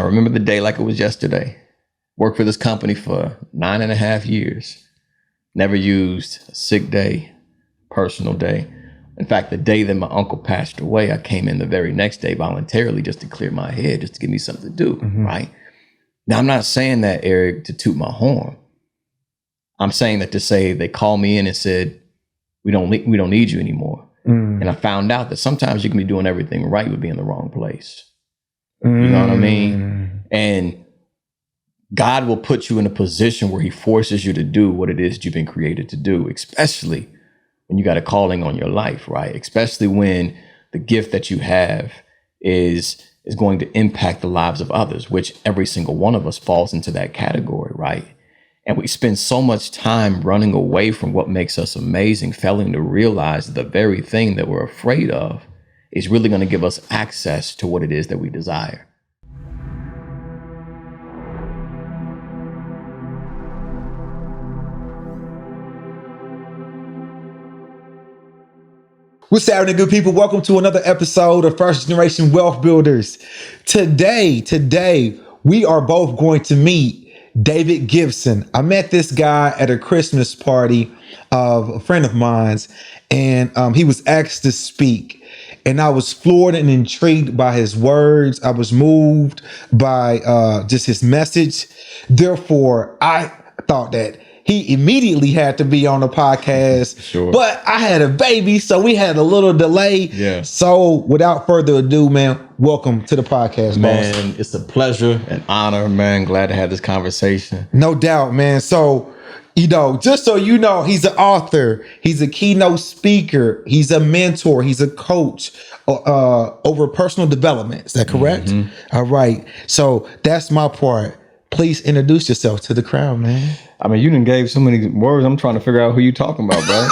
remember the day like it was yesterday. Worked for this company for 9.5 years. Never used a sick day, personal day. In fact, the day that my uncle passed away, I came in the very next day voluntarily just to clear my head, just to give me something to do, right? Now, I'm not saying that, Eric, to toot my horn. I'm saying that to say they called me in and said, we don't need you anymore. And I found out that sometimes you can be doing everything right but be in the wrong place. You know what I mean? And God will put you in a position where he forces you to do what it is that you've been created to do, especially when you got a calling on your life, right? Especially when the gift that you have is going to impact the lives of others, which every single one of us falls into that category, right? And we spend so much time running away from what makes us amazing, failing to realize the very thing that we're afraid of is really going to give us access to what it is that we desire. What's happening, good people? Welcome to another episode of First Generation Wealth Builders. Today, we are both going to meet David Gibson. I met this guy at a Christmas party of a friend of mine's, and he was asked to speak. And I was floored and intrigued by his words. I was moved by just his message. Therefore, I thought that he immediately had to be on the podcast. Sure. But I had a baby, so we had a little delay. Yeah. So without further ado, man, welcome to the podcast, man, boss. It's a pleasure and honor, man. Glad to have this conversation. No doubt, man. So, just so you know, he's an author. He's a keynote speaker. He's a mentor. He's a coach over personal development. Is that correct? All right. So that's my part. Please introduce yourself to the crowd, man. I mean, you done gave so many words. I'm trying to figure out who you talking about, bro.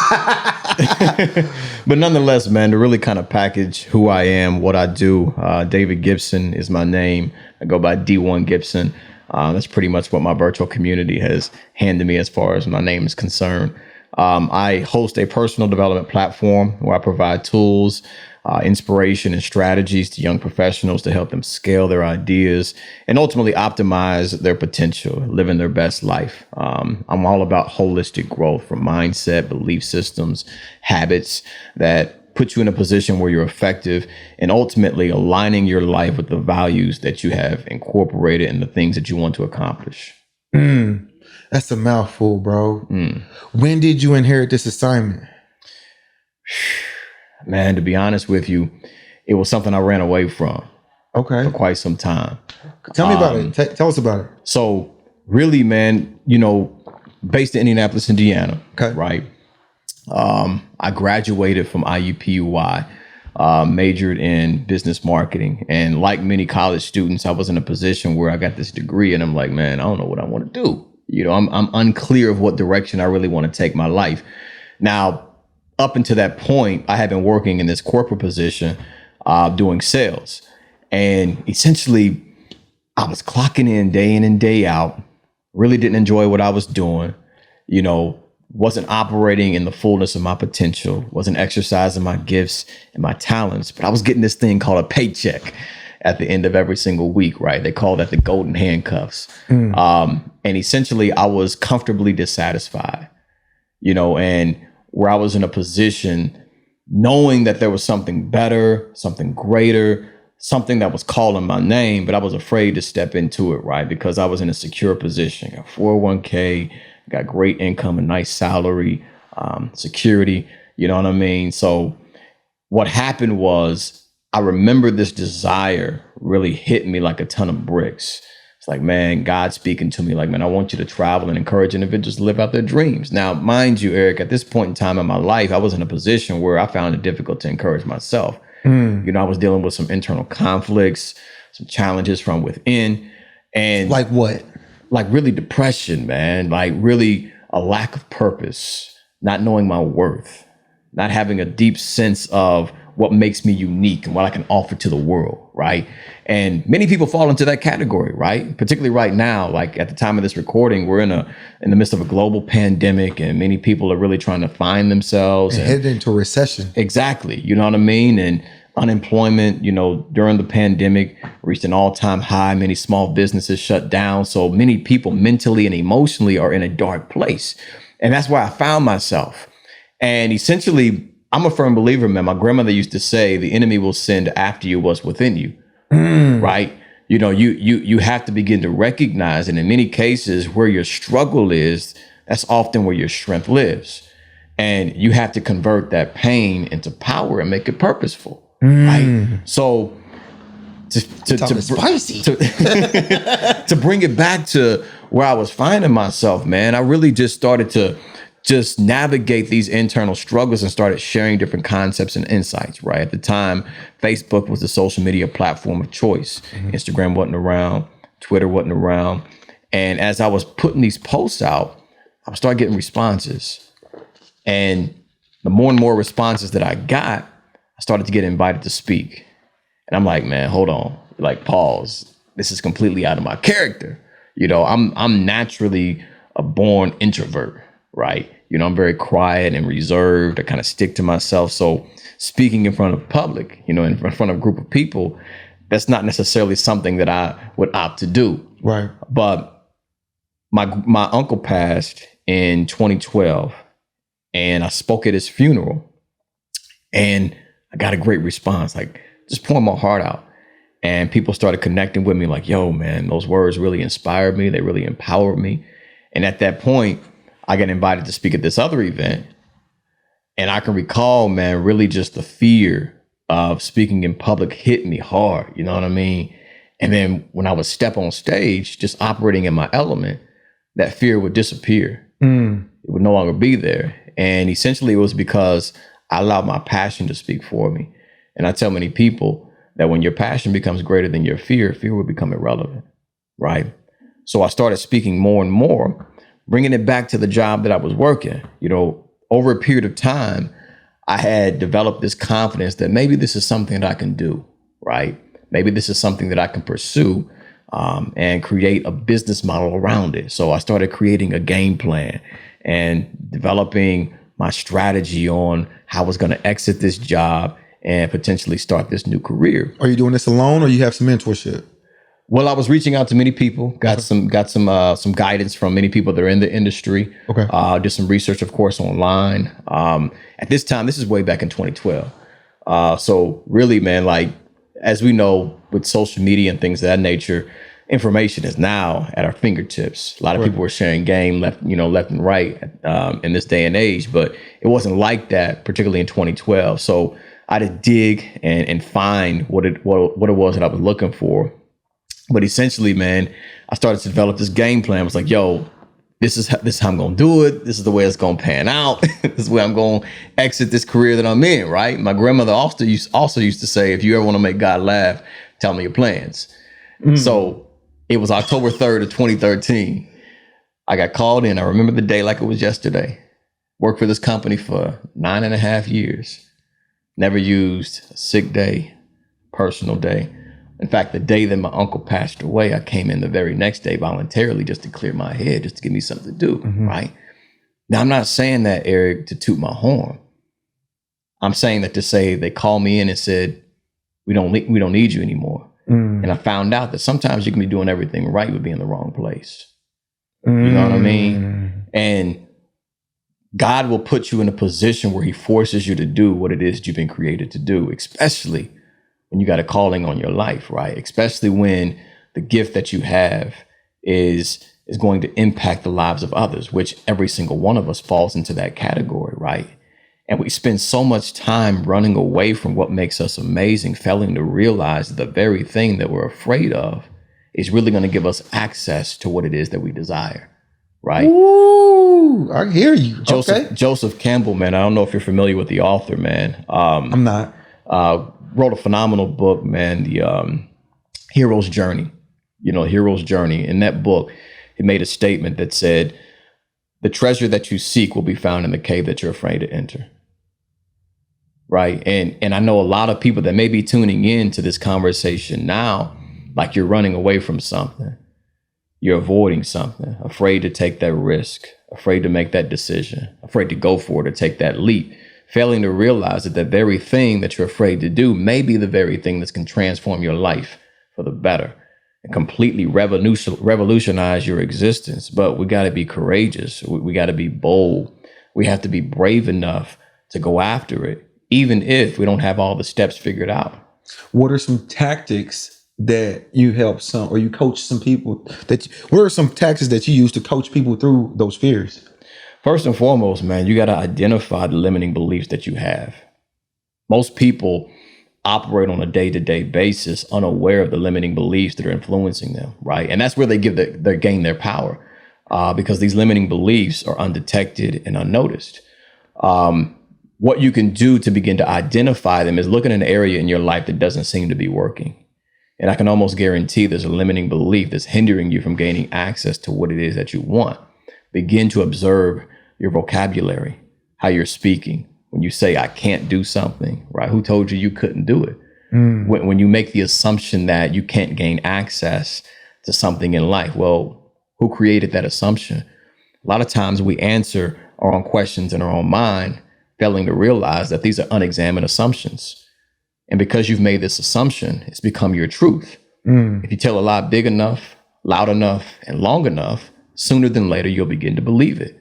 But nonetheless, man, to really kind of package who I am, what I do, David Gibson is my name. I go by D1 Gibson. That's pretty much what my virtual community has handed me as far as my name is concerned. I host a personal development platform where I provide tools, inspiration and strategies to young professionals to help them scale their ideas and ultimately optimize their potential, living their best life. I'm all about holistic growth from mindset, belief systems, habits that put you in a position where you're effective and ultimately aligning your life with the values that you have incorporated and the things that you want to accomplish. That's a mouthful, bro. When did you inherit this assignment? Man, to be honest with you, it was something I ran away from for quite some time. Tell me about it. Tell us about it. So really, man, based in Indianapolis, Indiana, right? I graduated from IUPUI, majored in business marketing. And like many college students, I was in a position where I got this degree and I'm like, man, I don't know what I want to do. I'm unclear of what direction I really want to take my life. Now, up until that point, I had been working in this corporate position, doing sales. And essentially, I was clocking in and day out, really didn't enjoy what I was doing, wasn't operating in the fullness of my potential, wasn't exercising my gifts and my talents, but I was getting this thing called a paycheck at the end of every single week, right? They call that the Golden Handcuffs. And essentially, I was comfortably dissatisfied, and where I was in a position knowing that there was something better, something greater, something that was calling my name, but I was afraid to step into it, right? Because I was in a secure position, got 401k, got great income, a nice salary, security, you know what I mean? So what happened was I remember this desire really hit me like a ton of bricks. It's like, man, God speaking to me like, man, I want you to travel and encourage individuals to live out their dreams. Now, mind you, Eric, at this point in time in my life, I was in a position where I found it difficult to encourage myself. I was dealing with some internal conflicts, some challenges from within. And like what? Like really depression, man, like really a lack of purpose, not knowing my worth, not having a deep sense of what makes me unique and what I can offer to the world, right? And many people fall into that category, right? Particularly right now, like at the time of this recording, we're in the midst of a global pandemic, and many people are really trying to find themselves and headed into a recession. Exactly, you know what I mean? And unemployment, during the pandemic reached an all-time high. Many small businesses shut down. So many people mentally and emotionally are in a dark place. And that's where I found myself. And essentially, I'm a firm believer, man. My grandmother used to say, the enemy will send after you what's within you, right? You have to begin to recognize, and in many cases where your struggle is, that's often where your strength lives. And you have to convert that pain into power and make it purposeful. Right. So spicy. To bring it back to where I was finding myself, man, I really just started to just navigate these internal struggles and started sharing different concepts and insights. Right. At the time, Facebook was the social media platform of choice. Instagram wasn't around. Twitter wasn't around. And as I was putting these posts out, I started getting responses. And the more and more responses that I got, I started to get invited to speak. And I'm like, man, hold on, like, pause. This is completely out of my character. I'm naturally a born introvert, right? I'm very quiet and reserved. I kind of stick to myself. So speaking in front of public, in front of a group of people, that's not necessarily something that I would opt to do. Right. But my uncle passed in 2012, and I spoke at his funeral, and I got a great response, like just pouring my heart out. And people started connecting with me like, yo, man, those words really inspired me. They really empowered me. And at that point, I got invited to speak at this other event. And I can recall, man, really just the fear of speaking in public hit me hard. You know what I mean? And then when I would step on stage, just operating in my element, that fear would disappear. It would no longer be there. And essentially it was because I allowed my passion to speak for me. And I tell many people that when your passion becomes greater than your fear will become irrelevant, right? So I started speaking more and more, bringing it back to the job that I was working. Over a period of time, I had developed this confidence that maybe this is something that I can do, right? Maybe this is something that I can pursue and create a business model around it. So I started creating a game plan and developing my strategy on how I was going to exit this job and potentially start this new career. Are you doing this alone, or you have some mentorship? Well, I was reaching out to many people, got some guidance from many people that are in the industry. Okay. Did some research, of course, online. At this time, this is way back in 2012. So really, man, like, as we know, with social media and things of that nature, information is now at our fingertips. A lot of people were sharing game left and right in this day and age, but it wasn't like that, particularly in 2012. So I had to dig and find what it was that I was looking for. But essentially, man, I started to develop this game plan. I was like, yo, this is how I'm going to do it. This is the way it's going to pan out. This is the way I'm going to exit this career that I'm in, right? My grandmother also used to say, if you ever want to make God laugh, tell me your plans. So it was October 3rd of 2013. I got called in. I remember the day like it was yesterday. Worked for this company for 9.5 years. Never used a sick day, personal day. In fact, the day that my uncle passed away, I came in the very next day voluntarily just to clear my head, just to give me something to do, right? Now, I'm not saying that, Eric, to toot my horn. I'm saying that to say they called me in and said, we don't need you anymore. And I found out that sometimes you can be doing everything right but be in the wrong place. You know what I mean? And God will put you in a position where he forces you to do what it is you've been created to do, especially when you got a calling on your life, right? Especially when the gift that you have is going to impact the lives of others, which every single one of us falls into that category, right? And we spend so much time running away from what makes us amazing, failing to realize that the very thing that we're afraid of is really going to give us access to what it is that we desire, right? Ooh, I hear you. Joseph Campbell, man, I don't know if you're familiar with the author, man. I'm not. Wrote a phenomenal book, man, the Hero's Journey. Hero's Journey. In that book, it made a statement that said, the treasure that you seek will be found in the cave that you're afraid to enter. Right. And I know a lot of people that may be tuning in to this conversation now, like you're running away from something. You're avoiding something, afraid to take that risk, afraid to make that decision, afraid to go for it or take that leap, failing to realize that the very thing that you're afraid to do may be the very thing that can transform your life for the better and completely revolutionize your existence. But we got to be courageous. We got to be bold. We have to be brave enough to go after it, even if we don't have all the steps figured out. What are some tactics that you help some, or you coach some people what are some tactics that you use to coach people through those fears? First and foremost, man, you got to identify the limiting beliefs that you have. Most people operate on a day-to-day basis unaware of the limiting beliefs that are influencing them, right? And that's where they gain their power, because these limiting beliefs are undetected and unnoticed. What you can do to begin to identify them is look at an area in your life that doesn't seem to be working. And I can almost guarantee there's a limiting belief that's hindering you from gaining access to what it is that you want. Begin to observe your vocabulary, how you're speaking. When you say, I can't do something, right? Who told you you couldn't do it? When you make the assumption that you can't gain access to something in life, well, who created that assumption? A lot of times we answer our own questions in our own mind, failing to realize that these are unexamined assumptions. And because you've made this assumption, it's become your truth. If you tell a lie big enough, loud enough, and long enough, sooner than later, you'll begin to believe it.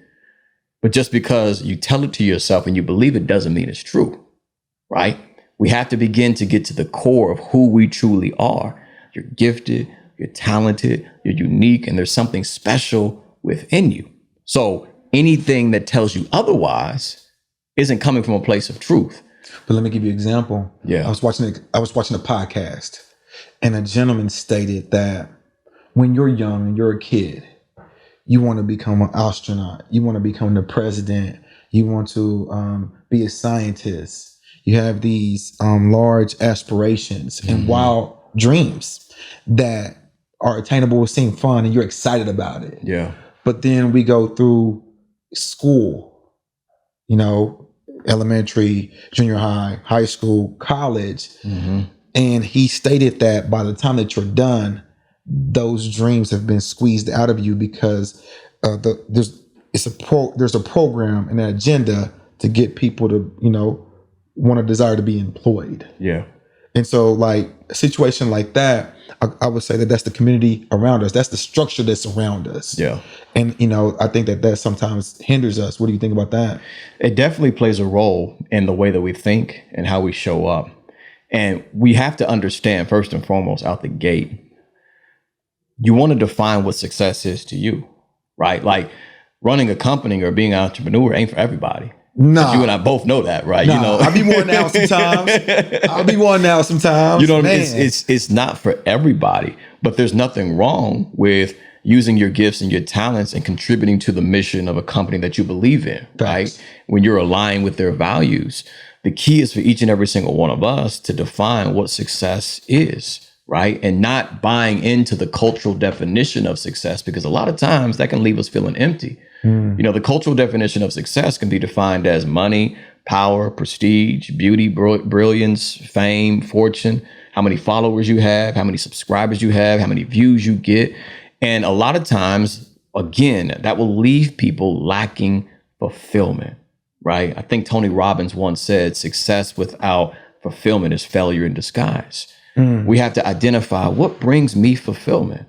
But just because you tell it to yourself and you believe it doesn't mean it's true, right? We have to begin to get to the core of who we truly are. You're gifted, you're talented, you're unique, and there's something special within you. So anything that tells you otherwise isn't coming from a place of truth. But let me give you an example. Yeah. I was watching a podcast, and a gentleman stated that when you're young and you're a kid, you want to become an astronaut. You want to become the president. You want to be a scientist. You have these large aspirations and wild dreams that are attainable, seem fun, and you're excited about it. Yeah. But then we go through school, elementary, junior high, high school, college. And he stated that by the time that you're done, those dreams have been squeezed out of you because there's a program and an agenda to get people to want to desire to be employed. Yeah. And so like a situation like that, I would say that that's the community around us. That's the structure that's around us. Yeah. And I think that sometimes hinders us. What do you think about that? It definitely plays a role in the way that we think and how we show up. And we have to understand, first and foremost, out the gate, you want to define what success is to you, right? Like running a company or being an entrepreneur ain't for everybody. No, you and I both know that, right? Nah, I be one now sometimes. You know what I mean? It's not for everybody, but there's nothing wrong with using your gifts and your talents and contributing to the mission of a company that you believe in, right? When you're aligned with their values. The key is for each and every single one of us to define what success is, right? And not buying into the cultural definition of success, because a lot of times that can leave us feeling empty. The cultural definition of success can be defined as money, power, prestige, beauty, brilliance, fame, fortune, how many followers you have, how many subscribers you have, how many views you get. And a lot of times, again, that will leave people lacking fulfillment, right? I think Tony Robbins once said, success without fulfillment is failure in disguise. We have to identify what brings me fulfillment.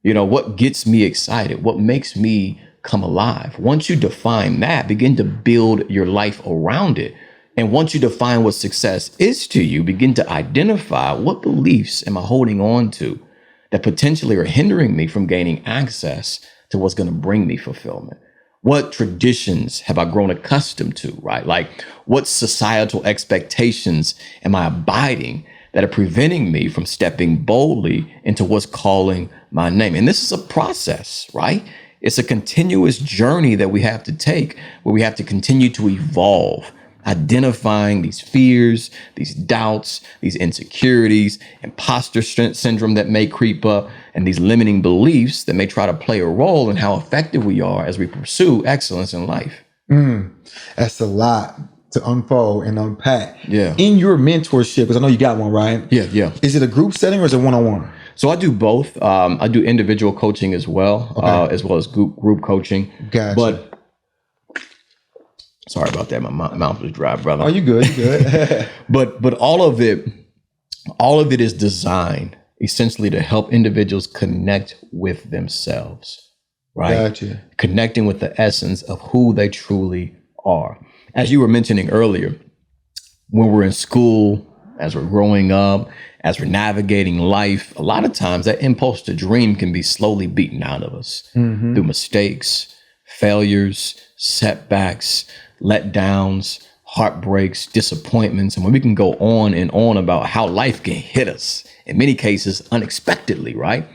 What gets me excited? What makes me come alive? Once you define that, begin to build your life around it. And once you define what success is to you, begin to identify what beliefs am I holding on to that potentially are hindering me from gaining access to what's going to bring me fulfillment. What traditions have I grown accustomed to, right? Like what societal expectations am I abiding that are preventing me from stepping boldly into what's calling my name? And this is a process, right? It's a continuous journey that we have to take, where we have to continue to evolve, identifying these fears, these doubts, these insecurities, imposter syndrome that may creep up, and these limiting beliefs that may try to play a role in how effective we are as we pursue excellence in life. That's a lot to unfold and unpack. Yeah. In your mentorship, because I know you got one, right? Yeah. Is it a group setting or is it one-on-one? So I do both. I do individual coaching as well, as well as group coaching. Gotcha. But Sorry about that. My mouth was dry, brother. Oh, you good. You good. But all of it is designed essentially to help individuals connect with themselves, right? Gotcha. Connecting with the essence of who they truly are. As you were mentioning earlier, when we're in school, as we're growing up, as we're navigating life, a lot of times that impulse to dream can be slowly beaten out of us through mistakes, failures, setbacks, letdowns, heartbreaks, disappointments. And when we can go on and on about how life can hit us, in many cases, unexpectedly, right?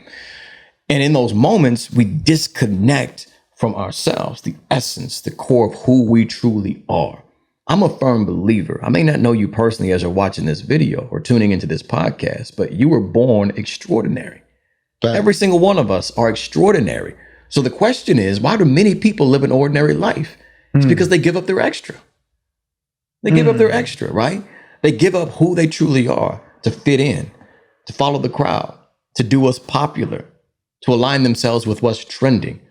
And in those moments, we disconnect from ourselves, the essence, the core of who we truly are. I'm a firm believer. I may not know you personally as you're watching this video or tuning into this podcast, but you were born extraordinary. Fact. Every single one of us are extraordinary. So the question is, why do many people live an ordinary life? It's because they give up their extra. They give up their extra, right? They give up who they truly are to fit in, to follow the crowd, to do what's popular, to align themselves with what's trending.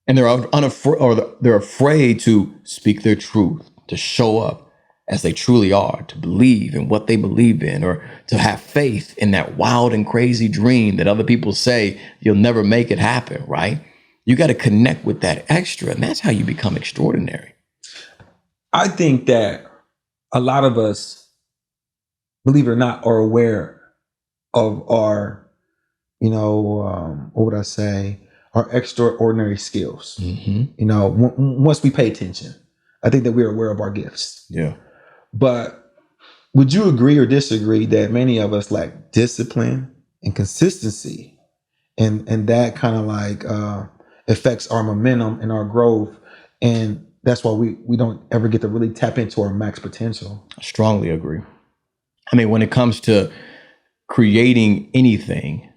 And they're afraid to speak their truth, to show up as they truly are, to believe in what they believe in, or to have faith in that wild and crazy dream that other people say you'll never make it happen, right? You got to connect with that extra, and that's how you become extraordinary. I think that a lot of us, believe it or not, are aware of our, what would I say, our extraordinary skills. Once we pay attention, I think that we're aware of our gifts. Yeah. But would you agree or disagree that many of us lack discipline and consistency, and that kind of like affects our momentum and our growth, and that's why we don't ever get to really tap into our max potential? I strongly agree. I mean, when it comes to creating anything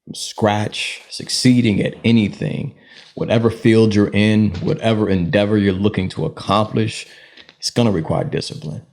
from scratch, succeeding at anything, whatever field you're in, whatever endeavor you're looking to accomplish, it's going to require discipline.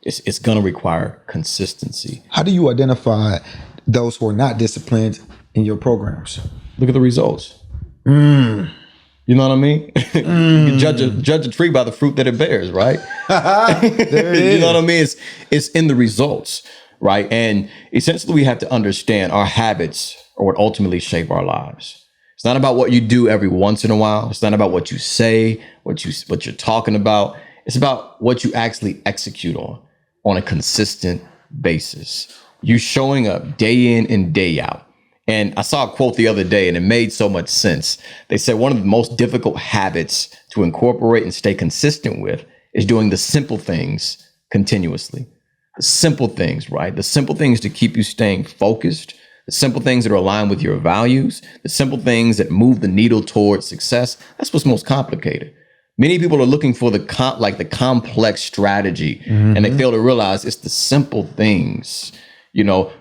It's going to require consistency. How do you identify those who are not disciplined in your programs? Look at the results. You know what I mean? You can judge a tree by the fruit that it bears, right? There it is. You know what I mean? It's in the results, right? And essentially we have to understand our habits are what ultimately shape our lives. It's not about what you do every once in a while. It's not about what you say, what you're talking about. It's about what you actually execute on a consistent basis. You showing up day in and day out. And I saw a quote the other day and it made so much sense. They said one of the most difficult habits to incorporate and stay consistent with is doing the simple things continuously. The simple things, right? The simple things to keep you staying focused, the simple things that are aligned with your values, the simple things that move the needle towards success. That's what's most complicated. Many people are looking for the complex strategy, and they fail to realize it's the simple things.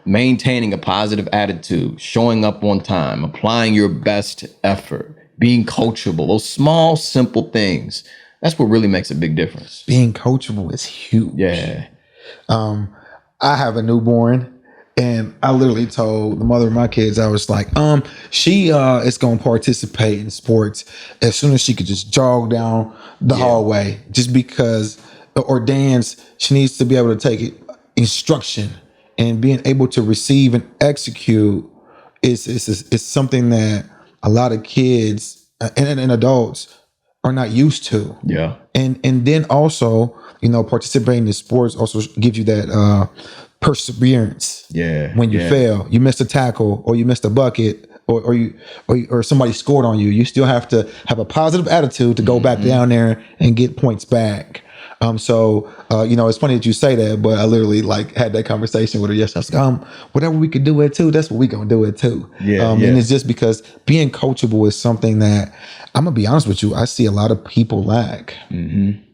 Maintaining a positive attitude, showing up on time, applying your best effort, being coachable, those small, simple things. That's what really makes a big difference. Being coachable is huge. Yeah. I have a newborn, and I literally told the mother of my kids, I was like, she is going to participate in sports as soon as she could just jog down the hallway, just because, or dance. She needs to be able to take instruction. And being able to receive and execute is something that a lot of kids and adults are not used to. Yeah. And then also, participating in sports also gives you that perseverance. Yeah. When you fail, you missed a tackle or you missed a bucket or somebody scored on you, you still have to have a positive attitude to go back down there and get points back. So it's funny that you say that, but I literally had that conversation with her yesterday. I was like, whatever we could do it too, that's what we gonna do it too. And it's just because being coachable is something that, I'm gonna be honest with you, I see a lot of people lack. And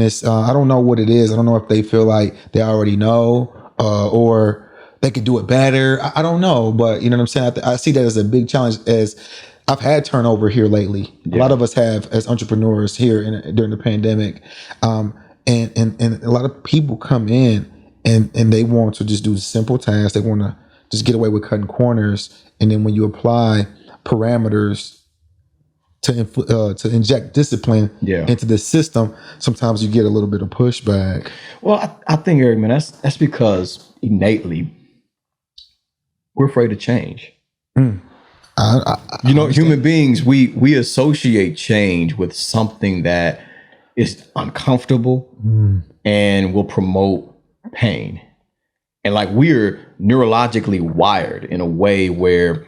it's I don't know what it is. I don't know if they feel like they already know or they could do it better. I don't know, but you know what I'm saying? I see that as a big challenge, as I've had turnover here lately. A lot of us have, as entrepreneurs here during the pandemic. And a lot of people come in and they want to just do simple tasks. They want to just get away with cutting corners. And then when you apply parameters to inject discipline into the system, sometimes you get a little bit of pushback. Well, I think, Eric, man, that's because innately we're afraid of change. Human beings, we associate change with something that is uncomfortable and will promote pain. And like we're neurologically wired in a way where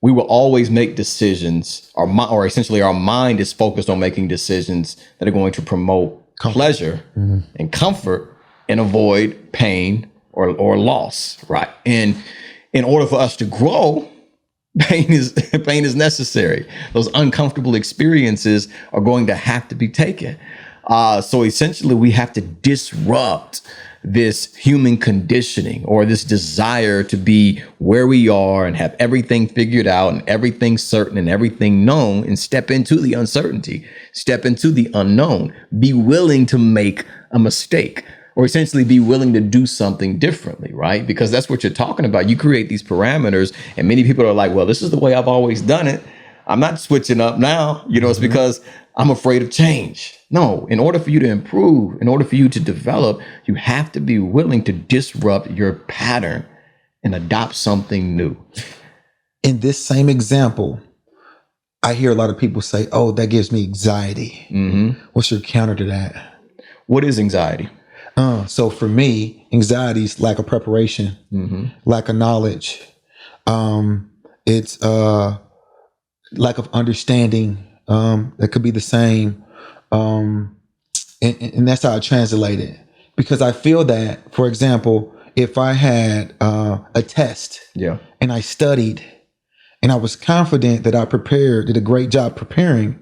we will always make decisions, or essentially our mind is focused on making decisions that are going to promote pleasure and comfort and avoid pain or loss, right? And in order for us to grow, pain is necessary. Those uncomfortable experiences are going to have to be taken. So essentially, we have to disrupt this human conditioning or this desire to be where we are and have everything figured out and everything certain and everything known, and step into the uncertainty, step into the unknown, be willing to make a mistake, or essentially be willing to do something differently, right? Because that's what you're talking about. You create these parameters and many people are like, well, this is the way I've always done it. I'm not switching up now. It's because I'm afraid of change. No, in order for you to improve, in order for you to develop, you have to be willing to disrupt your pattern and adopt something new. In this same example, I hear a lot of people say, oh, that gives me anxiety. What's your counter to that? What is anxiety? So for me, anxiety is lack of preparation, lack of knowledge. It's lack of understanding. That could be the same. And that's how I translate it. Because I feel that, for example, if I had a test and I studied and I was confident that I did a great job preparing,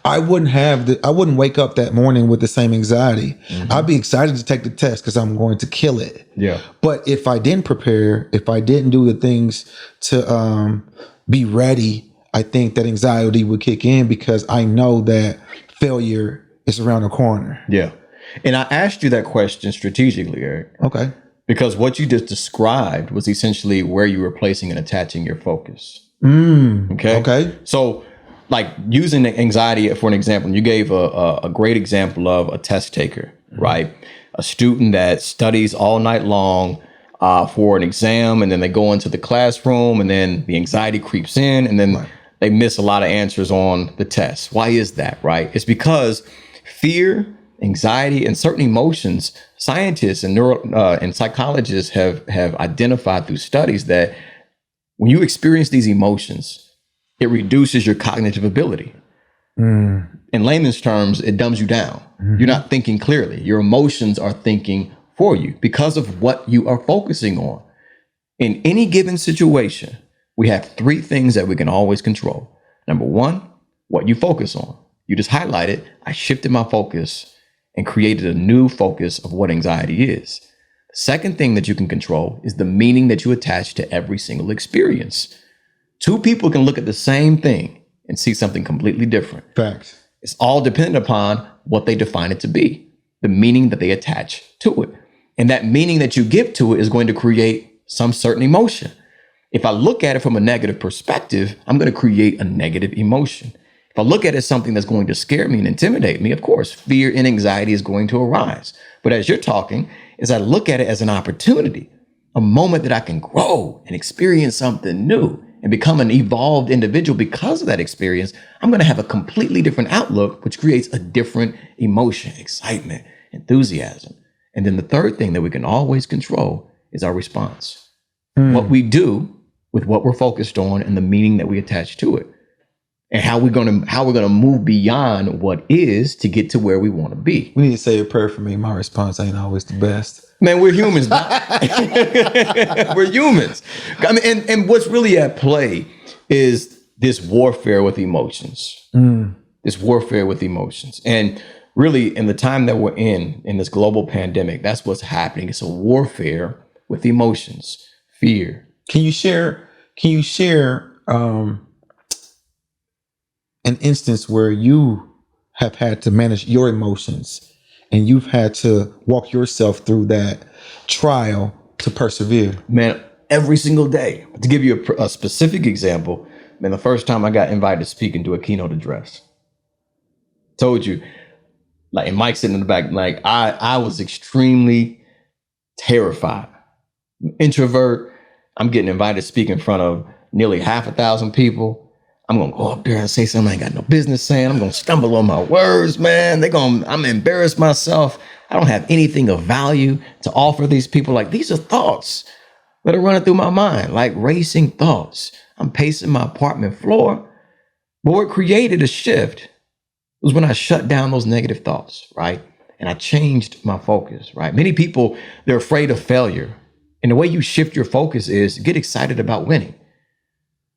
I wouldn't wake up that morning with the same anxiety. I'd be excited to take the test because I'm going to kill it. But if I didn't prepare, if I didn't do the things to be ready, I think that anxiety would kick in because I know that failure is around the corner. And I asked you that question strategically, Eric. Okay. Because what you just described was essentially where you were placing and attaching your focus. Okay. So like using anxiety for an example, you gave a great example of a test taker, right? A student that studies all night long for an exam, and then they go into the classroom and then the anxiety creeps in, and then they miss a lot of answers on the test. Why is that, right? It's because fear, anxiety, and certain emotions, scientists and and psychologists have identified through studies that when you experience these emotions, it reduces your cognitive ability. In layman's terms, it dumbs you down. You're not thinking clearly. Your emotions are thinking for you because of what you are focusing on. In any given situation, we have three things that we can always control. Number one, what you focus on. You just highlighted, I shifted my focus and created a new focus of what anxiety is. The second thing that you can control is the meaning that you attach to every single experience. Two people can look at the same thing and see something completely different. Facts. It's all dependent upon what they define it to be, the meaning that they attach to it. And that meaning that you give to it is going to create some certain emotion. If I look at it from a negative perspective, I'm going to create a negative emotion. If I look at it as something that's going to scare me and intimidate me, of course, fear and anxiety is going to arise. But as you're talking, as I look at it as an opportunity, a moment that I can grow and experience something new and become an evolved individual because of that experience, I'm going to have a completely different outlook, which creates a different emotion, excitement, enthusiasm. And then the third thing that we can always control is our response. What we do with what we're focused on and the meaning that we attach to it, and how we're gonna move beyond what is to get to where we want to be. We need to say a prayer for me. My response ain't always the best. Man, we're humans. We're humans. I mean, and what's really at play is this warfare with emotions. This warfare with emotions, and really, in the time that we're in this global pandemic, that's what's happening. It's a warfare with emotions, fear. Can you share an instance where you have had to manage your emotions and you've had to walk yourself through that trial to persevere? Man, every single day. To give you a specific example, man, the first time I got invited to speak and do a keynote address, told you, like, and Mike sitting in the back, like I was extremely terrified. Introvert. I'm getting invited to speak in front of nearly 500,000 people. I'm gonna go up there and say something I ain't got no business saying. I'm gonna stumble on my words, man. I'm embarrass myself. I don't have anything of value to offer these people. Like, these are thoughts that are running through my mind, like racing thoughts. I'm pacing my apartment floor. But what created a shift was when I shut down those negative thoughts, right? And I changed my focus, right? Many people, they're afraid of failure. And the way you shift your focus is get excited about winning.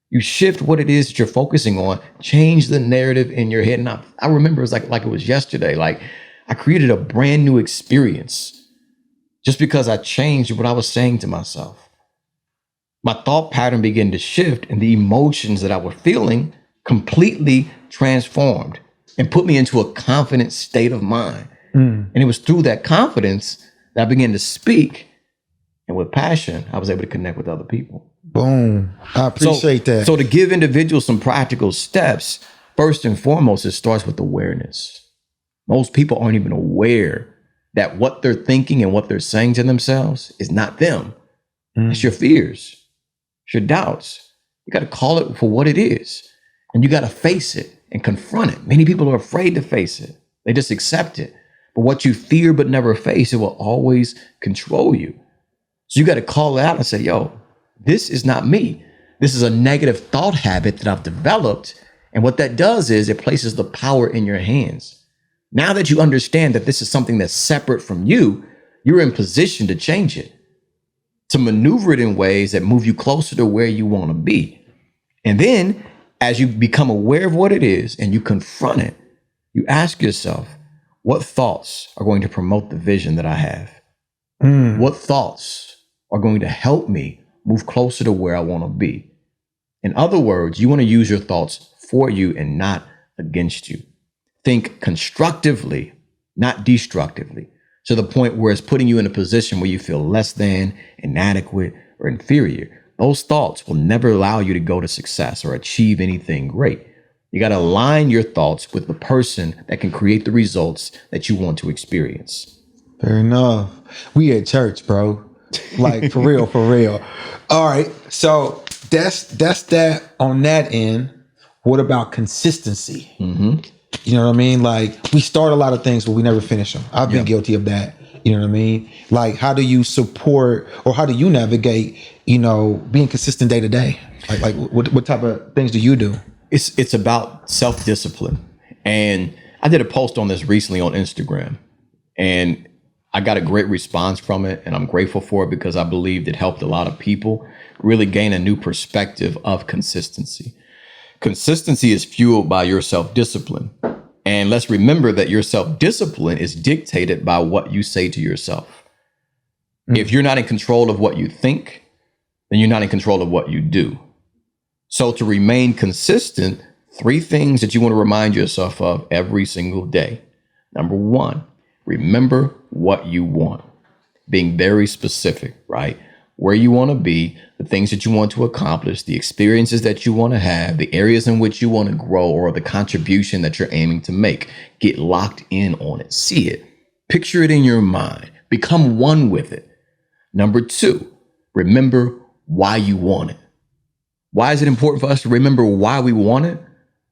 You shift what it is that you're focusing on, change the narrative in your head. And I remember it's like it was yesterday. Like, I created a brand new experience just because I changed what I was saying to myself. My thought pattern began to shift, and the emotions that I was feeling completely transformed and put me into a confident state of mind. And it was through that confidence that I began to speak. And with passion, I was able to connect with other people. Boom. I appreciate that. So to give individuals some practical steps, first and foremost, it starts with awareness. Most people aren't even aware that what they're thinking and what they're saying to themselves is not them. It's your fears, it's your doubts. You got to call it for what it is. And you got to face it and confront it. Many people are afraid to face it. They just accept it. But what you fear but never face, it will always control you. So you got to call it out and say, yo, this is not me. This is a negative thought habit that I've developed. And what that does is it places the power in your hands. Now that you understand that this is something that's separate from you, you're in position to change it, to maneuver it in ways that move you closer to where you want to be. And then as you become aware of what it is and you confront it, you ask yourself, what thoughts are going to promote the vision that I have? What thoughts are going to help me move closer to where I want to be? In other words, you want to use your thoughts for you and not against you. Think constructively, not destructively, to the point where it's putting you in a position where you feel less than, inadequate, or inferior. Those thoughts will never allow you to go to success or achieve anything great. You got to align your thoughts with the person that can create the results that you want to experience. Fair enough. We at church, bro. Like, for real, for real. All right. So that's that on that end. What about consistency? You know what I mean? Like, we start a lot of things, but we never finish them. I've been guilty of that. You know what I mean? Like, how do you support, or how do you navigate, being consistent day to day? Like what type of things do you do? It's about self-discipline. And I did a post on this recently on Instagram, and I got a great response from it, and I'm grateful for it because I believed it helped a lot of people really gain a new perspective of consistency. Consistency is fueled by your self-discipline. And let's remember that your self-discipline is dictated by what you say to yourself. If you're not in control of what you think, then you're not in control of what you do. So to remain consistent, 3 things that you want to remind yourself of every single day. Number 1, remember what you want. Being very specific, right? Where you want to be, the things that you want to accomplish, the experiences that you want to have, the areas in which you want to grow, or the contribution that you're aiming to make. Get locked in on it. See it. Picture it in your mind. Become one with it. Number 2, remember why you want it. Why is it important for us to remember why we want it?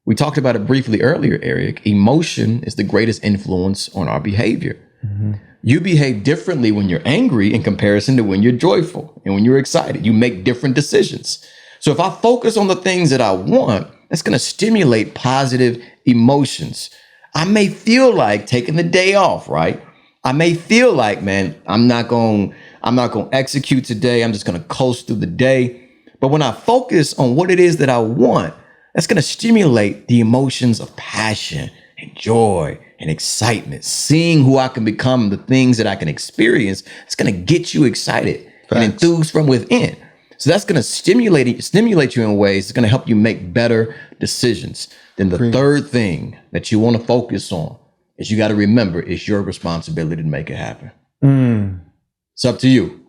We talked about it briefly earlier, Eric. Emotion is the greatest influence on our behavior. You behave differently when you're angry in comparison to when you're joyful and when you're excited. You make different decisions. So if I focus on the things that I want, that's going to stimulate positive emotions. I may feel like taking the day off, right? I may feel like, man, I'm not going to execute today. I'm just going to coast through the day. But when I focus on what it is that I want, that's going to stimulate the emotions of passion and joy and excitement. Seeing who I can become, the things that I can experience, it's going to get you excited and enthused from within. So that's going to stimulate you in ways that's going to help you make better decisions. Then the third thing that you want to focus on is you got to remember it's your responsibility to make it happen. It's up to you.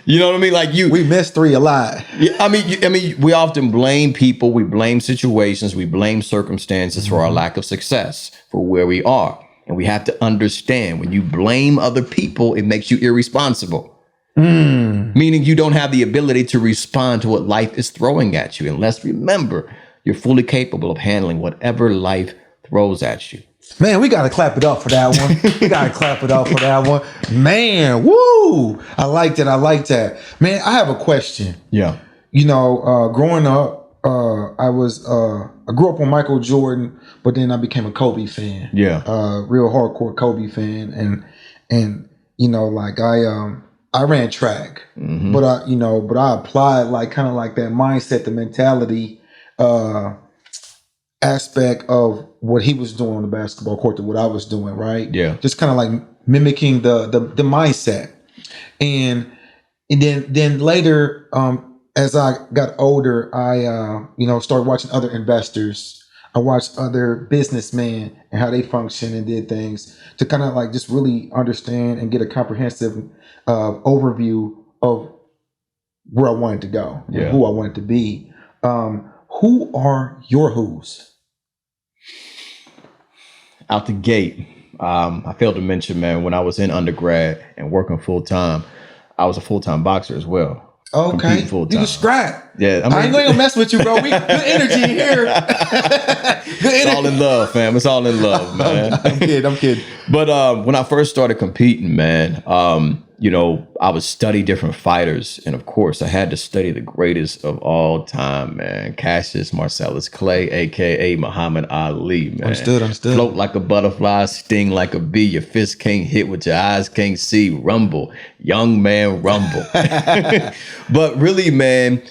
You know what I mean? Like we miss 3 a lot. Yeah, I mean, we often blame people, we blame situations, we blame circumstances for our lack of success, for where we are. And we have to understand when you blame other people, it makes you irresponsible. Meaning you don't have the ability to respond to what life is throwing at you. And let's remember, you're fully capable of handling whatever life throws at you. Man, we got to clap it up for that one. We got to clap it up for that one. Man, woo! I like that. I like that. Man, I have a question. Yeah. You know, growing up, I grew up on Michael Jordan, but then I became a Kobe fan. Yeah. Real hardcore Kobe fan. And you know, like I ran track, but I applied like kind of like that mindset, the mentality, aspect of what he was doing on the basketball court to what I was doing, right? Yeah. Just kind of like mimicking the mindset. And then later, as I got older, I started watching other investors. I watched other businessmen and how they function and did things to kind of like just really understand and get a comprehensive overview of where I wanted to go and who I wanted to be. Who are your who's? Out the gate, I failed to mention, man, when I was in undergrad and working full time, I was a full time boxer as well. Okay, full time. You can scrap. Yeah, I ain't gonna mess with you, bro. We good energy here. It's all in love, fam. It's all in love, man. I'm kidding. But when I first started competing, man, I would study different fighters, and of course, I had to study the greatest of all time, man. Cassius Marcellus Clay, aka Muhammad Ali, man. Understood. Float like a butterfly, sting like a bee. Your fist can't hit what your eyes can't see. Rumble, young man, rumble. But really, man,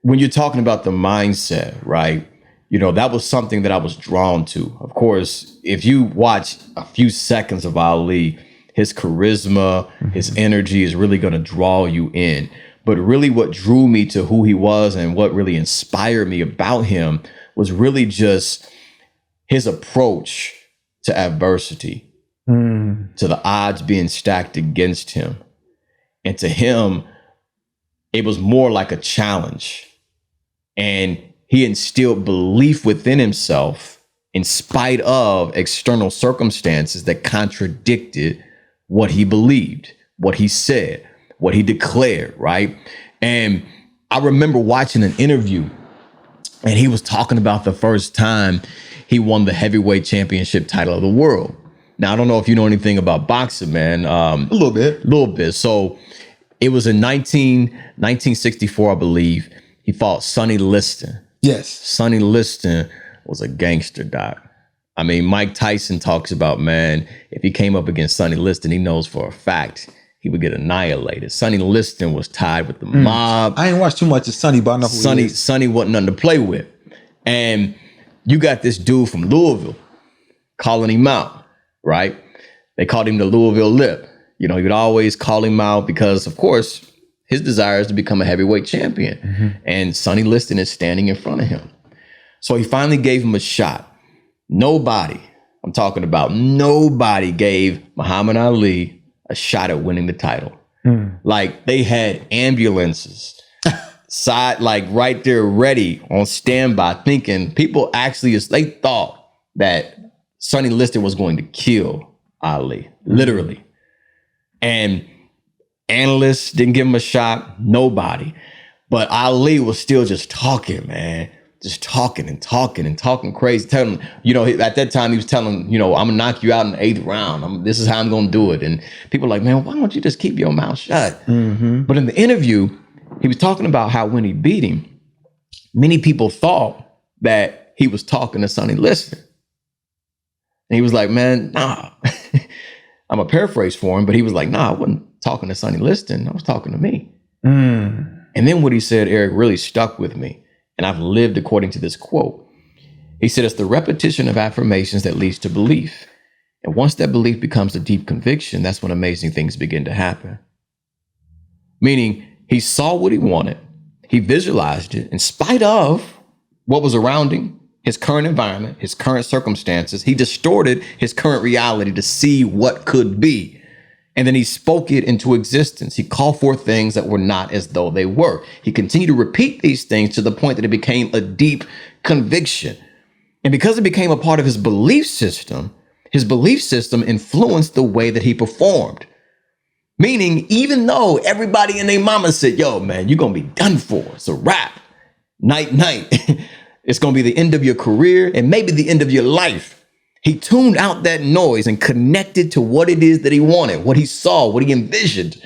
when you're talking about the mindset, right? That was something that I was drawn to. Of course, if you watch a few seconds of Ali, his charisma, his energy is really going to draw you in. But really what drew me to who he was and what really inspired me about him was really just his approach to adversity, to the odds being stacked against him. And to him, it was more like a challenge. And he instilled belief within himself in spite of external circumstances that contradicted what he believed, what he said, what he declared, right? And I remember watching an interview and he was talking about the first time he won the heavyweight championship title of the world. Now, I don't know if you know anything about boxing, man. A little bit. So it was in 1964, I believe. He fought Sonny Liston. Yes. Sonny Liston was a gangster, doc. I mean, Mike Tyson talks about, man, if he came up against Sonny Liston, he knows for a fact he would get annihilated. Sonny Liston was tied with the mob. I ain't watched too much of Sonny, but I know who he is. Sonny wasn't nothing to play with. And you got this dude from Louisville calling him out, right? They called him the Louisville Lip. He would always call him out because, of course, his desire is to become a heavyweight champion. And Sonny Liston is standing in front of him. So he finally gave him a shot. Nobody gave Muhammad Ali a shot at winning the title. Like they had ambulances right there ready on standby, thinking people they thought that Sonny Liston was going to kill Ali, literally. And analysts didn't give him a shot, nobody. But Ali was still just talking, man. Just talking crazy. Telling, at that time he was telling, I'm gonna knock you out in the 8th round. This is how I'm gonna do it. And people were like, man, why don't you just keep your mouth shut? But in the interview, he was talking about how when he beat him, many people thought that he was talking to Sonny Liston. And he was like, man, nah. I'm a paraphrase for him, but he was like, nah, I wasn't talking to Sonny Liston. I was talking to me. And then what he said, Eric, really stuck with me. And I've lived according to this quote. He said, it's the repetition of affirmations that leads to belief. And once that belief becomes a deep conviction, that's when amazing things begin to happen. Meaning he saw what he wanted. He visualized it in spite of what was around him, his current environment, his current circumstances. He distorted his current reality to see what could be. And then he spoke it into existence. He called forth things that were not as though they were. He continued to repeat these things to the point that it became a deep conviction. And because it became a part of his belief system influenced the way that he performed. Meaning, even though everybody and their mama said, yo, man, you're going to be done for. It's a wrap. Night, night. It's going to be the end of your career and maybe the end of your life. He tuned out that noise and connected to what it is that he wanted, what he saw, what he envisioned.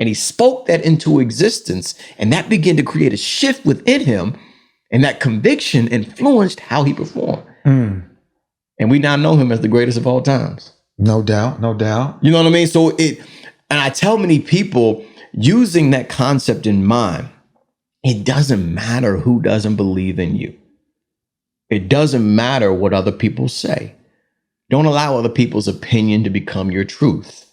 And he spoke that into existence. And that began to create a shift within him. And that conviction influenced how he performed. And we now know him as the greatest of all times. No doubt. No doubt. You know what I mean? And I tell many people, using that concept in mind, it doesn't matter who doesn't believe in you. It doesn't matter what other people say. Don't allow other people's opinion to become your truth.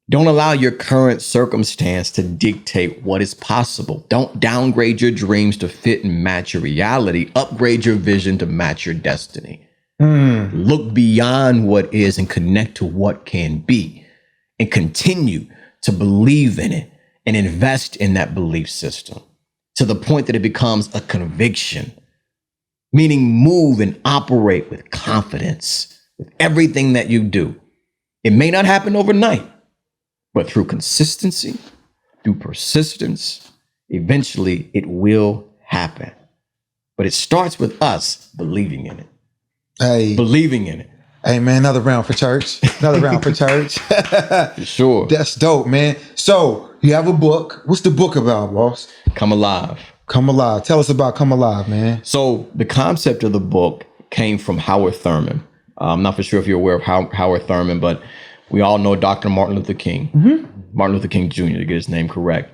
Don't allow your current circumstance to dictate what is possible. Don't downgrade your dreams to fit and match your reality. Upgrade your vision to match your destiny. Look beyond what is and connect to what can be. And continue to believe in it and invest in that belief system to the point that it becomes a conviction, meaning move and operate with confidence with everything that you do. It may not happen overnight, but through consistency, through persistence, eventually it will happen. But it starts with us believing in it. Believing in it. Hey, man, another round for church. Another round for church. For sure. That's dope, man. So you have a book. What's the book about, boss? Come Alive. Come Alive. Tell us about Come Alive, man. So the concept of the book came from Howard Thurman. I'm not for sure if you're aware of Howard Thurman, but we all know Dr. Martin Luther King. Martin Luther King Jr., to get his name correct.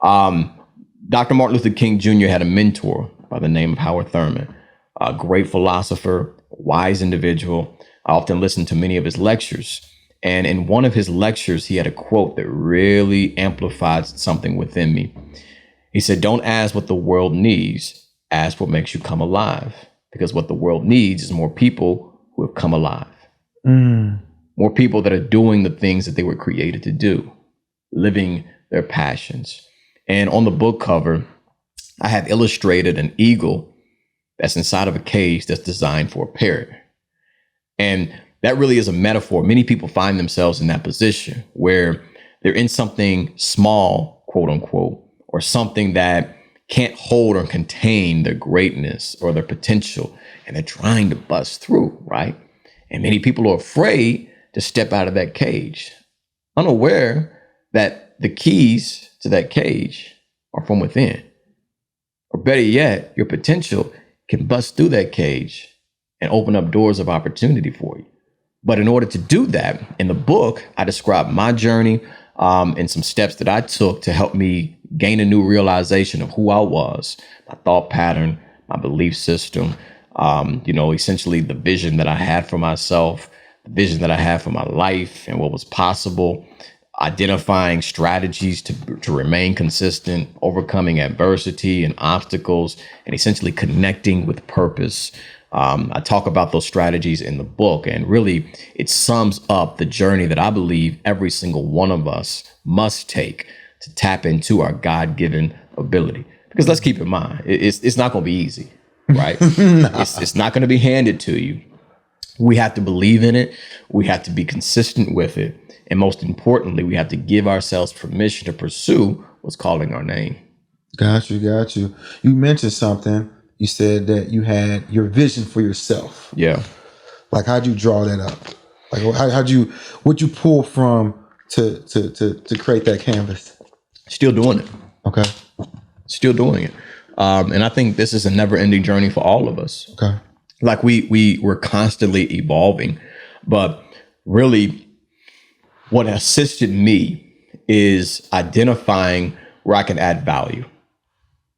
Dr. Martin Luther King Jr. had a mentor by the name of Howard Thurman, a great philosopher, wise individual. I often listen to many of his lectures. And in one of his lectures, he had a quote that really amplified something within me. He said, don't ask what the world needs, ask what makes you come alive. Because what the world needs is more people who have come alive. More people that are doing the things that they were created to do, living their passions. And on the book cover, I have illustrated an eagle that's inside of a cage that's designed for a parrot. And that really is a metaphor. Many people find themselves in that position where they're in something small, quote unquote, or something that can't hold or contain their greatness or their potential. And they're trying to bust through, right? And many people are afraid to step out of that cage, unaware that the keys to that cage are from within. Or better yet, your potential can bust through that cage and open up doors of opportunity for you. But in order to do that, in the book, I describe my journey and some steps that I took to help me gain a new realization of who I was, my thought pattern, my belief system, essentially the vision that I had for myself, the vision that I had for my life and what was possible, identifying strategies to remain consistent, overcoming adversity and obstacles, and essentially connecting with purpose. I talk about those strategies in the book, and really it sums up the journey that I believe every single one of us must take to tap into our God-given ability. Because let's keep in mind, it's not going to be easy, right? It's not going to be handed to you. We have to believe in it. We have to be consistent with it. And most importantly, we have to give ourselves permission to pursue what's calling our name. Got you. You mentioned something. You said that you had your vision for yourself. Yeah. Like, how'd you draw that up? Like, what'd you pull from to create that canvas? Still doing it. Okay. Still doing it. And I think this is a never ending journey for all of us. Okay. Like we're constantly evolving, but really what assisted me is identifying where I can add value,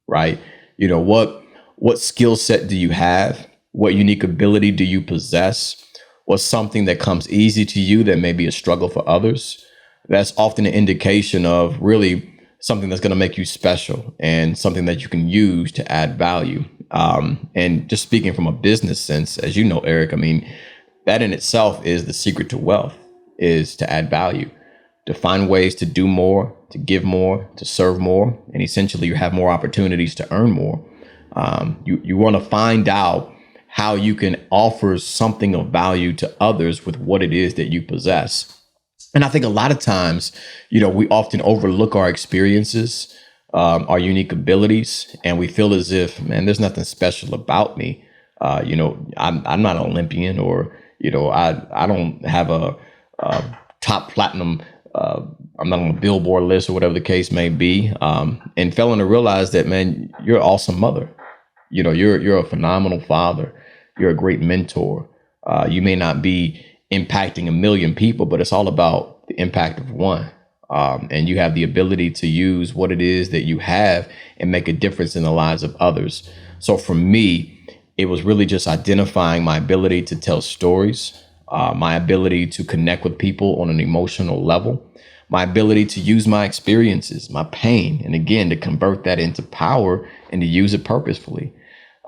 right? You know, what skill set do you have? What unique ability do you possess? What's something that comes easy to you that may be a struggle for others? That's often an indication of really something that's going to make you special and something that you can use to add value. And just speaking from a business sense, as you know, Eric, I mean, that in itself is the secret to wealth, is to add value. to find ways to do more, to give more, to serve more, and essentially you have more opportunities to earn more. You want to find out how you can offer something of value to others with what it is that you possess. And I think a lot of times, we often overlook our experiences, our unique abilities, and we feel as if, man, there's nothing special about me. I'm not an Olympian, or, I don't have a top platinum, I'm not on a Billboard list or whatever the case may be. And failing to realize that, man, you're an awesome mother. You're a phenomenal father. You're a great mentor. You may not be impacting a million people, but it's all about the impact of one. And you have the ability to use what it is that you have and make a difference in the lives of others. So for me, it was really just identifying my ability to tell stories, my ability to connect with people on an emotional level, my ability to use my experiences, my pain, and again, to convert that into power and to use it purposefully.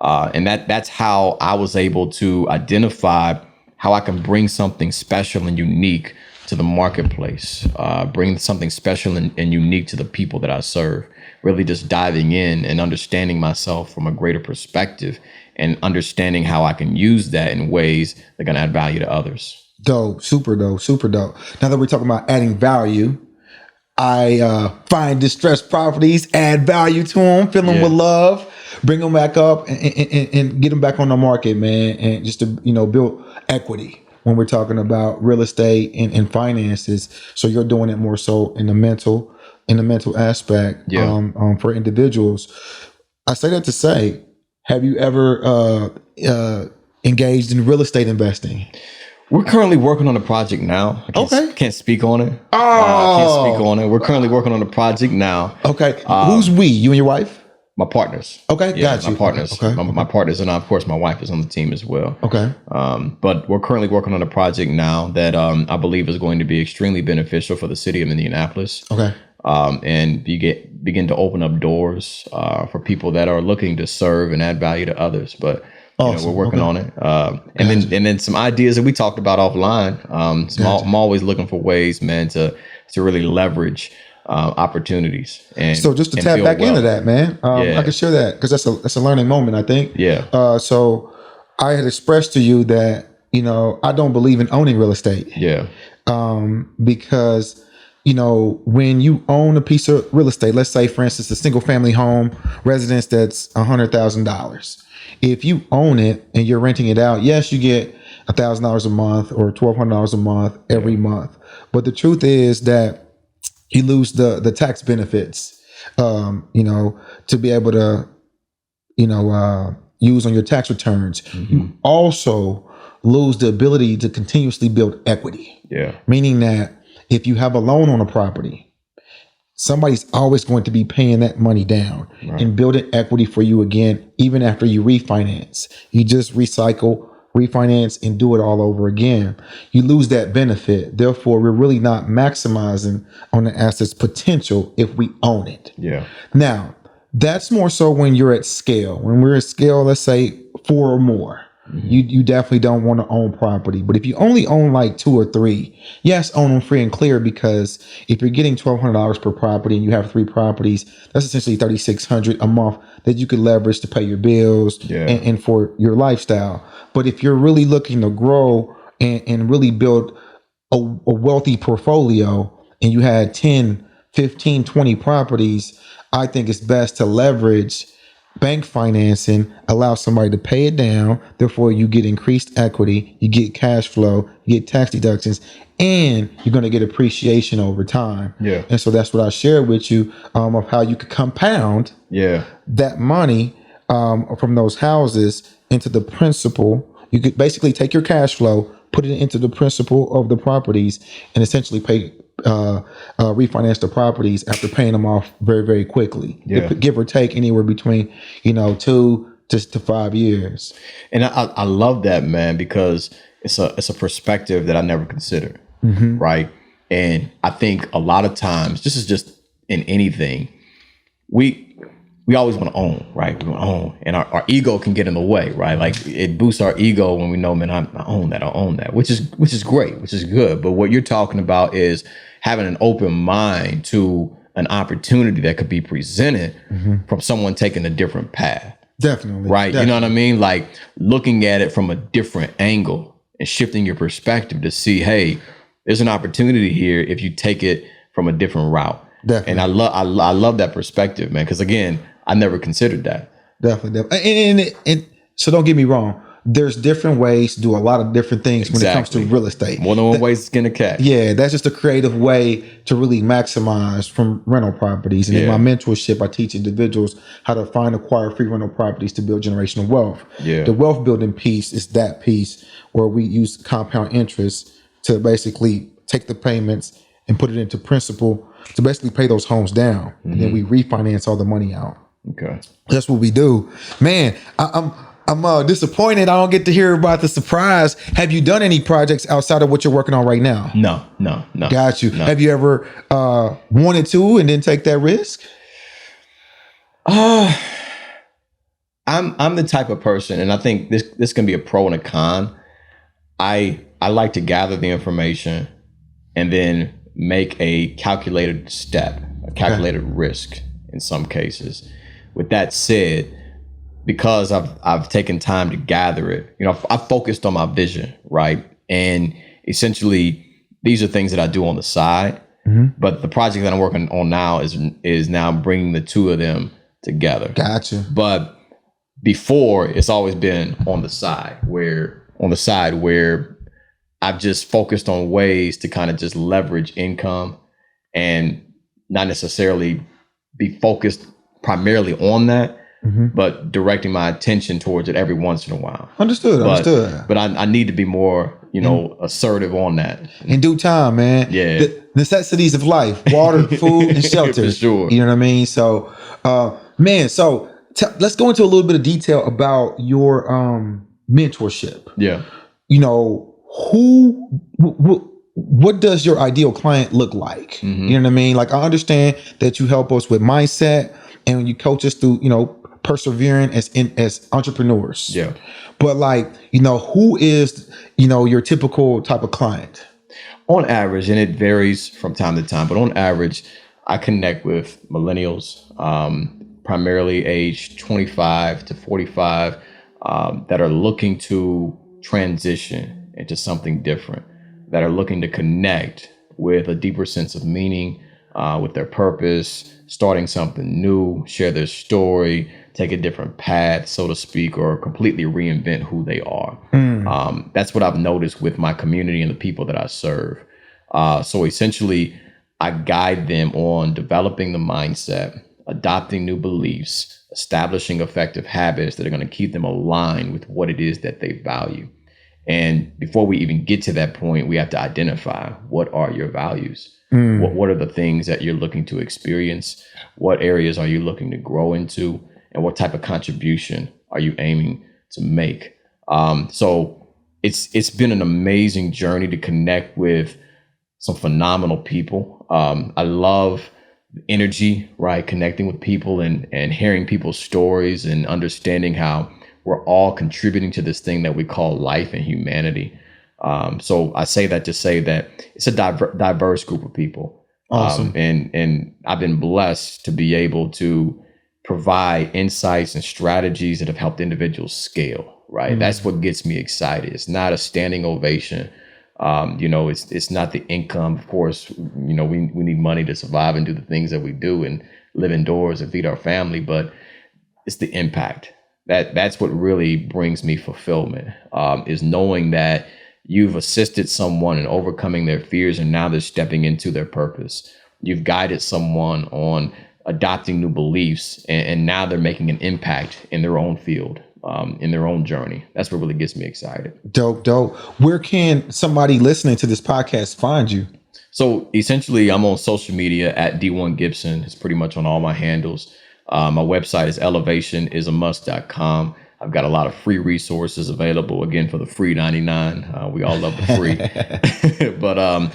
And that's how I was able to identify how I can bring something special and unique to the marketplace, bring something special and unique to the people that I serve, really just diving in and understanding myself from a greater perspective and understanding how I can use that in ways that are going to add value to others. Dope, super dope, super dope. Now that we're talking about adding value, I find distressed properties, add value to them, fill them with love, bring them back up and get them back on the market, man. And just to, build equity when we're talking about real estate and finances. So you're doing it more so in the mental aspect for individuals. I say that to say, have you ever engaged in real estate investing? We're currently working on a project now. I can't speak on it. Can't speak on it. We're currently working on a project now. Okay. Who's we? You and your wife? My partners. Okay, got you. My partners. Okay. My partners, and of course, my wife is on the team as well. Okay. But we're currently working on a project now that I believe is going to be extremely beneficial for the city of Indianapolis. Okay. And begin to open up doors for people that are looking to serve and add value to others. But we're working on it. And then some ideas that we talked about offline. I'm always looking for ways, man, to really leverage opportunities. And so just to tap back into that, man, I can share that because that's a learning moment, I think. Yeah. So I had expressed to you that I don't believe in owning real estate. Yeah. Because when you own a piece of real estate, let's say, for instance, a single family home residence that's $100,000. If you own it and you're renting it out, yes, you get $1,000 a month or $1,200 a month every month. But the truth is that you lose the tax benefits, to be able to, use on your tax returns. Mm-hmm. You also lose the ability to continuously build equity. Yeah. Meaning that if you have a loan on a property, somebody's always going to be paying that money down and building equity for you again, even after you refinance. You just refinance, and do it all over again. You lose that benefit. Therefore, we're really not maximizing on the asset's potential if we own it. Yeah. Now, that's more so when you're at scale. When we're at scale, let's say 4 or more. Mm-hmm. You definitely don't want to own property. But if you only own like 2 or 3, yes, own them free and clear, because if you're getting $1,200 per property and you have 3 properties, that's essentially $3,600 a month that you could leverage to pay your bills and for your lifestyle. But if you're really looking to grow and really build a wealthy portfolio and you had 10, 15, 20 properties, I think it's best to leverage bank financing, allow somebody to pay it down. Therefore, you get increased equity, you get cash flow, you get tax deductions, and you're going to get appreciation over time. Yeah. And so that's what I shared with you of how you could compound that money from those houses into the principal. You could basically take your cash flow, put it into the principal of the properties, and essentially refinance the properties after paying them off very, very quickly. Give or take anywhere between 2 to 5 years. And I love that, man, because it's a perspective that I never considered. Mm-hmm. Right. And I think a lot of times, this is just in anything, we we always want to own, right? We want to own, and our ego can get in the way, right? Like it boosts our ego when we know, man, I own that, which is great, which is good. But what you're talking about is having an open mind to an opportunity that could be presented from someone taking a different path. Definitely. Right. Definitely. You know what I mean? Like looking at it from a different angle and shifting your perspective to see, hey, there's an opportunity here if you take it from a different route. Definitely. And I love that perspective, man. Because again, I never considered that. Definitely. And so don't get me wrong. There's different ways to do a lot of different things when it comes to real estate. More than one way to skin a cat. Yeah, that's just a creative way to really maximize from rental properties. And in my mentorship, I teach individuals how to find, acquire free rental properties to build generational wealth. Yeah. The wealth building piece is that piece where we use compound interest to basically take the payments and put it into principal to basically pay those homes down. And then we refinance all the money out. Okay. That's what we do. Man, I'm disappointed I don't get to hear about the surprise. Have you done any projects outside of what you're working on right now? No. Got you. No. Have you ever wanted to and then take that risk? I'm the type of person, and I think this can be a pro and a con. I like to gather the information and then make a calculated step, a calculated risk in some cases. With that said, because I've taken time to gather it, you know, I focused on my vision, right? And essentially, these are things that I do on the side. But the project that I'm working on now is now bringing the two of them together. Gotcha. But before, it's always been on the side where I've just focused on ways to kind of just leverage income and not necessarily be focused primarily on that. But directing my attention towards it every once in a while. Understood. But I need to be more, assertive on that. In due time, man. Yeah. The necessities of life, water, food, and shelter. For sure. You know what I mean? So, man, let's go into a little bit of detail about your mentorship. Yeah. You know, what does your ideal client look like? You know what I mean? Like, I understand that you help us with mindset and you coach us through, persevering as entrepreneurs. Yeah. But who is, your typical type of client? On average, and it varies from time to time, but on average, I connect with millennials, primarily aged 25 to 45, that are looking to transition into something different, that are looking to connect with a deeper sense of meaning, with their purpose, starting something new, share their story, take a different path, so to speak, or completely reinvent who they are. That's what I've noticed with my community and the people that I serve. So essentially, I guide them on developing the mindset, adopting new beliefs, establishing effective habits that are going to keep them aligned with what it is that they value. And before we even get to that point, we have to identify, what are your values? What are the things that you're looking to experience? What areas are you looking to grow into? And what type of contribution are you aiming to make? So it's been an amazing journey to connect with some phenomenal people. I love energy, right? Connecting with people and hearing people's stories and understanding how we're all contributing to this thing that we call life and humanity. So I say that to say that it's a diverse group of people. Awesome. And I've been blessed to be able to provide insights and strategies that have helped individuals scale, right? That's what gets me excited. It's not a standing ovation. It's not the income. Of course, we need money to survive and do the things that we do and live indoors and feed our family, but it's the impact. That's what really brings me fulfillment, is knowing that you've assisted someone in overcoming their fears and now they're stepping into their purpose. You've guided someone on adopting new beliefs and now they're making an impact in their own field, in their own journey. That's what really gets me excited. Dope. Where can somebody listening to this podcast find you? So essentially, I'm on social media at D1 Gibson. It's pretty much on all my handles. My website is elevationisamust.com. I've got a lot of free resources available, again, for the free 99. We all love the free. But,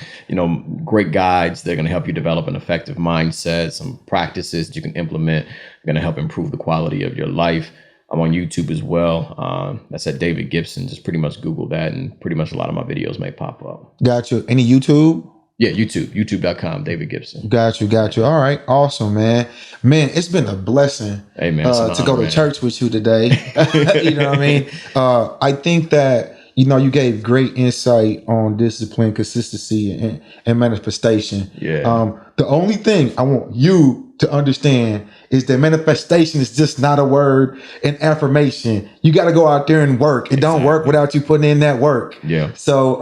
great guides. They're going to help you develop an effective mindset, some practices that you can implement. Going to help improve the quality of your life. I'm on YouTube as well. That's at David Gibson. Just pretty much Google that, and pretty much a lot of my videos may pop up. Got you. Any YouTube? Yeah, youtube.com, David Gibson. Got you. All right. Awesome, man. Man, it's been a blessing to go to church with you today. You know what I mean? I think that, you gave great insight on discipline, consistency, and manifestation. Yeah. The only thing I want you to understand is that manifestation is just not a word and affirmation. You got to go out there and work. It don't work without you putting in that work. Yeah. So,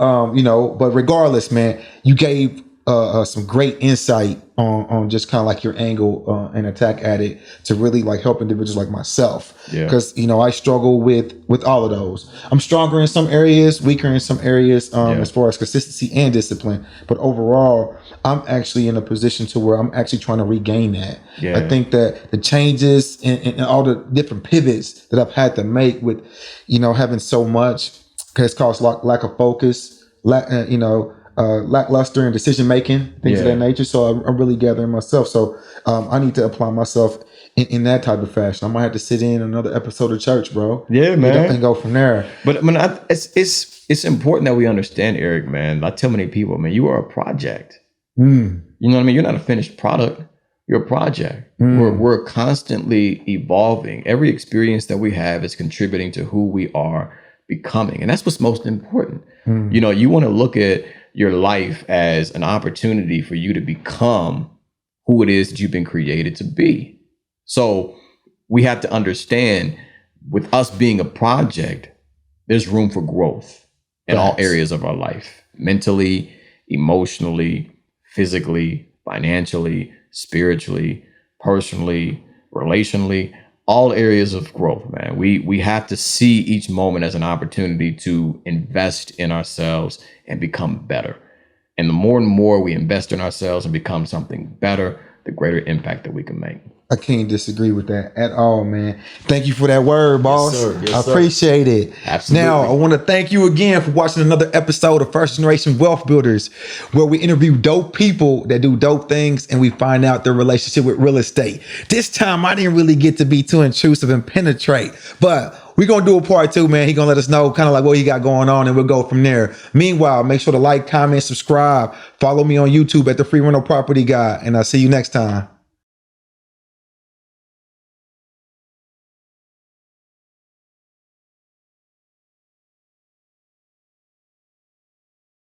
but regardless, man, you gave some great insight on just kind of like your angle and attack at it to really like help individuals like myself. Yeah. Because, I struggle with all of those. I'm stronger in some areas, weaker in some areas as far as consistency and discipline. But overall, I'm actually in a position to where I'm actually trying to regain that. Yeah. I think that the changes and all the different pivots that I've had to make with, having so much has caused lack of focus, lackluster in decision making, things of that nature. So I'm really gathering myself. So I need to apply myself in that type of fashion. I might have to sit in another episode of church, bro. Yeah, man, and go from there. But I mean, it's important that we understand, Eric, man. I tell many people, man, you are a project. You know what I mean? You're not a finished product. You're a project. We're constantly evolving. Every experience that we have is contributing to who we are becoming, and that's what's most important. You want to look at your life as an opportunity for you to become who it is that you've been created to be. So we have to understand, with us being a project, there's room for growth in all areas of our life, mentally, emotionally, physically, financially, spiritually, personally, relationally, all areas of growth, man. We have to see each moment as an opportunity to invest in ourselves and become better. And the more and more we invest in ourselves and become something better, the greater impact that we can make. I can't disagree with that at all, man. Thank you for that word, boss. Yes, sir. Yes, I appreciate it. Absolutely. Now, I want to thank you again for watching another episode of First Generation Wealth Builders, where we interview dope people that do dope things and we find out their relationship with real estate. This time, I didn't really get to be too intrusive and penetrate, but we're going to do a part 2, man. He's going to let us know kind of like what he got going on, and we'll go from there. Meanwhile, make sure to like, comment, subscribe. Follow me on YouTube at The Free Rental Property Guy, and I'll see you next time.